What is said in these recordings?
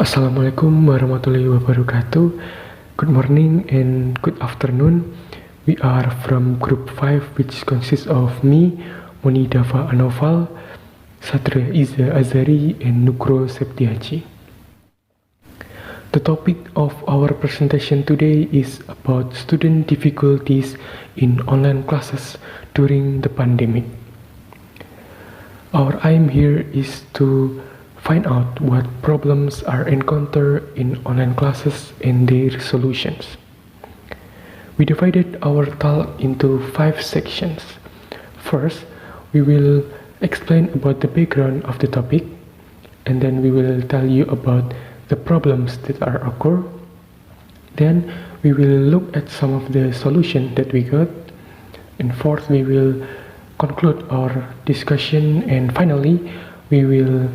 Assalamualaikum warahmatullahi wabarakatuh. Good morning and good afternoon. We are from group 5, which consists of me, Monidaffa Annaufal, Shadra, Izza, Azhari, and Nugroho Septiajie. The topic of our presentation today is about student difficulties in online classes during the pandemic. Our aim here is to find out what problems are encountered in online classes and their solutions. We divided our talk into 5 sections. First, we will explain about the background of the topic, and then we will tell you about the problems that are occur. Then we will look at some of the solutions that we got, and fourth, we will conclude our discussion, and finally, we will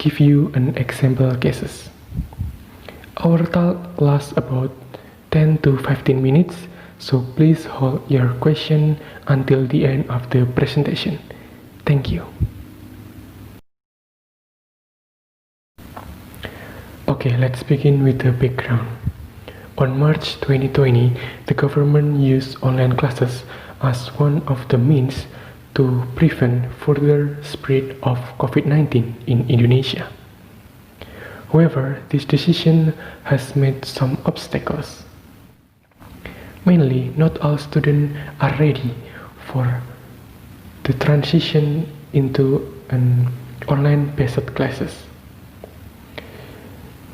give you an example cases. Our talk lasts about 10 to 15 minutes, so please hold your question until the end of the presentation. Thank you. Okay, let's begin with the background. On March 2020, the government used online classes as one of the means to prevent further spread of COVID-19 in Indonesia. However, this decision has met some obstacles. Mainly, not all students are ready for the transition into an online-based classes.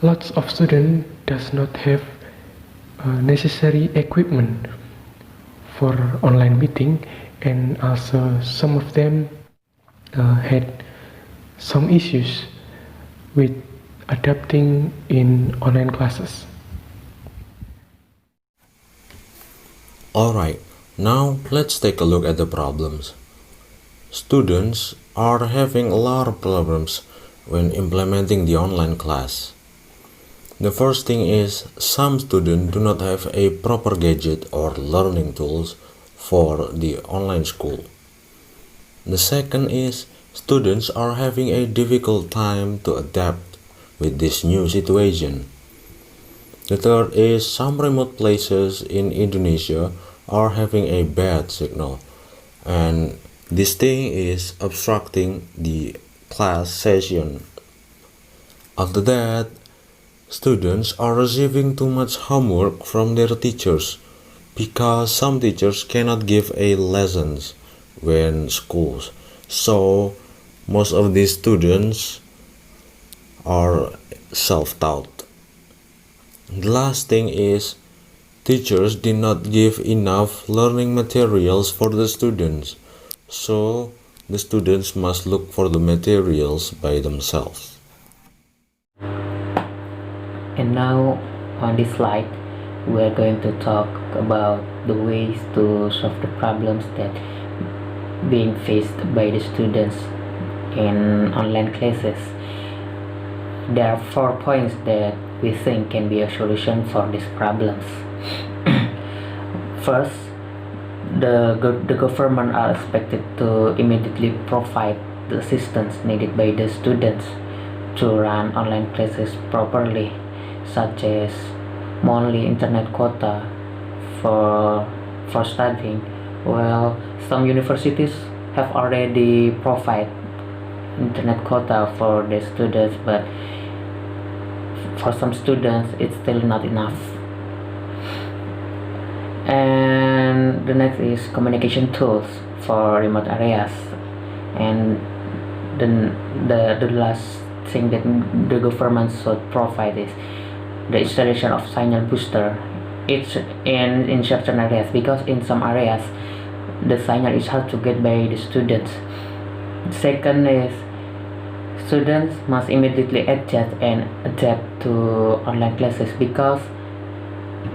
Lots of students does not have necessary equipment for online meeting, and also some of them had some issues with adapting in online classes. Alright, now let's take a look at the problems. Students are having a lot of problems when implementing the online class. The first thing is some students do not have a proper gadget or learning tools for the online school. The second is students are having a difficult time to adapt with this new situation. The third is some remote places in Indonesia are having a bad signal, and this thing is obstructing the class session. After that, students are receiving too much homework from their teachers, because some teachers cannot give a lessons when schools, so most of these students are self-taught. The last thing is teachers did not give enough learning materials for the students, so the students must look for the materials by themselves. And now on this slide we are going to talk about the ways to solve the problems that being faced by the students in online classes. There are 4 points that we think can be a solution for these problems. First, the government are expected to immediately provide the assistance needed by the students to run online classes properly, such as monthly internet quota for studying. Well, some universities have already provided internet quota for the students, but for some students it's still not enough. And the next is communication tools for remote areas. And then the last thing that the government should provide is the installation of signal booster. It's in certain areas, because in some areas the signal is hard to get by the students. Second is students must immediately adjust and adapt to online classes, because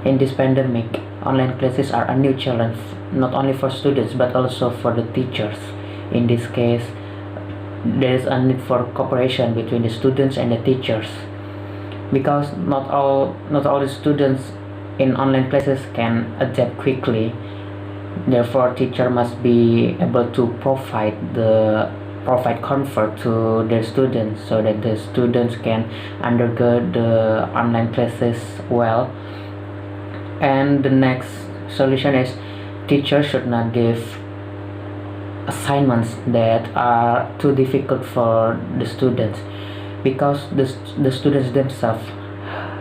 in this pandemic online classes are a new challenge, not only for students but also for the teachers. In this case, there is a need for cooperation between the students and the teachers, because not all the students in online classes can adapt quickly. Therefore, teacher must be able to provide the provide comfort to their students so that the students can undergo the online classes well. And the next solution is teachers should not give assignments that are too difficult for the students, because the students themselves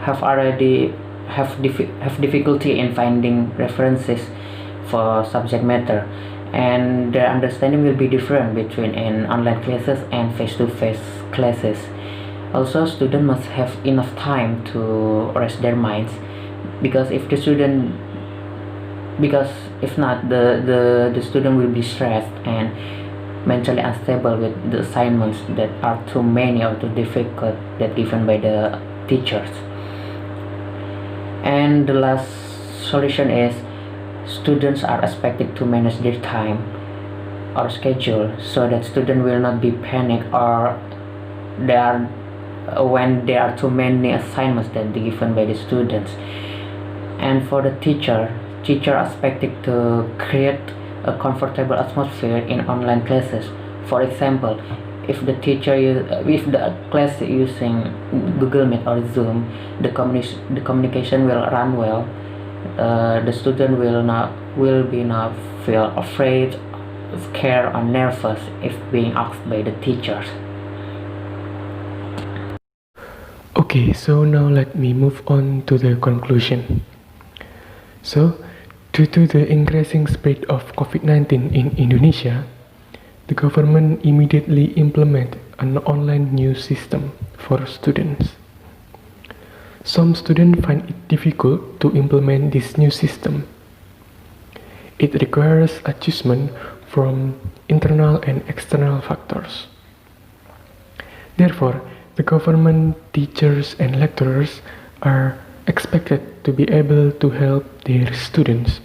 have already have difficulty in finding references for subject matter, and their understanding will be different between in online classes and face-to-face classes. Also, students must have enough time to rest their minds, because if not, the student will be stressed and mentally unstable with the assignments that are too many or too difficult that given by the teachers. And the last solution is students are expected to manage their time or schedule so that students will not be panicked or they are when there are too many assignments that are given by the students. And for the teacher are expected to create a comfortable atmosphere in online classes. For example, if the class using Google Meet or Zoom, the communication will run well. The student will be not feel afraid, scared, or nervous if being asked by the teachers. Okay, so now let me move on to the conclusion. So, due to the increasing spread of COVID-19 in Indonesia, the government immediately implemented an online new system for students. Some students find it difficult to implement this new system. It requires adjustment from internal and external factors. Therefore, the government, teachers, and lecturers are expected to be able to help their students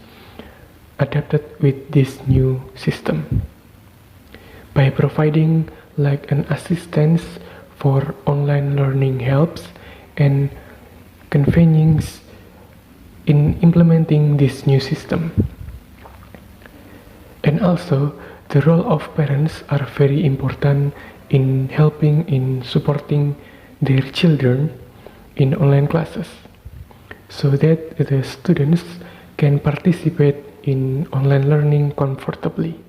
adapted with this new system by providing like an assistance for online learning helps and convenience in implementing this new system. And also, the role of parents are very important in helping in supporting their children in online classes, so that the students can participate in online learning comfortably.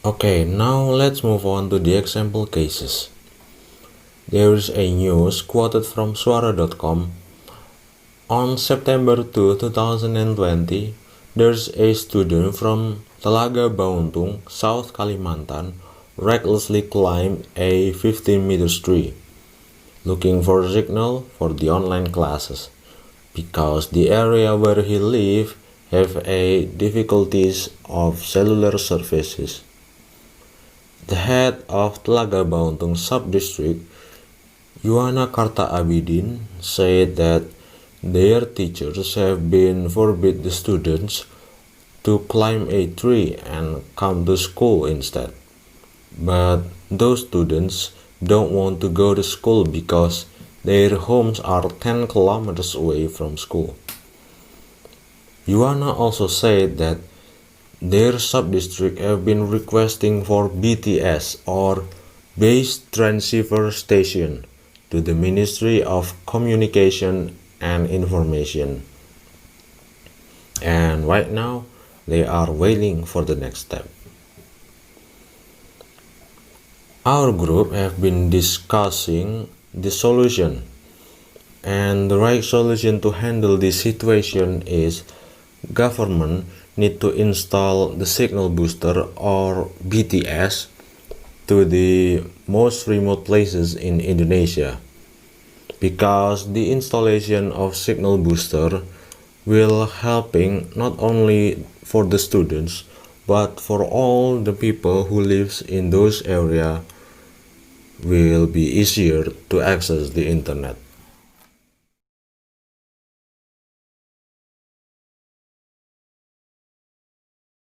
Okay, now let's move on to the example cases. There is a news quoted from Suara.com. On September 2, 2020, there's a student from Telaga Bauntung, South Kalimantan, recklessly climbed a 15-meter tree, looking for a signal for the online classes, because the area where he lives have a difficulties of cellular services. The head of Telaga Bauntung sub-district, Yuana Karta Abidin, said that their teachers have been forbid the students to climb a tree and come to school instead. But those students don't want to go to school because their homes are 10 kilometers away from school. Yuana also said that their sub-district have been requesting for BTS or Base Transceiver Station to the Ministry of Communication and Information. And right now, they are waiting for the next step. Our group have been discussing the solution, and the right solution to handle this situation is government need to install the signal booster or BTS to the most remote places in Indonesia, because the installation of signal booster will helping not only for the students but for all the people who lives in those area will be easier to access the internet.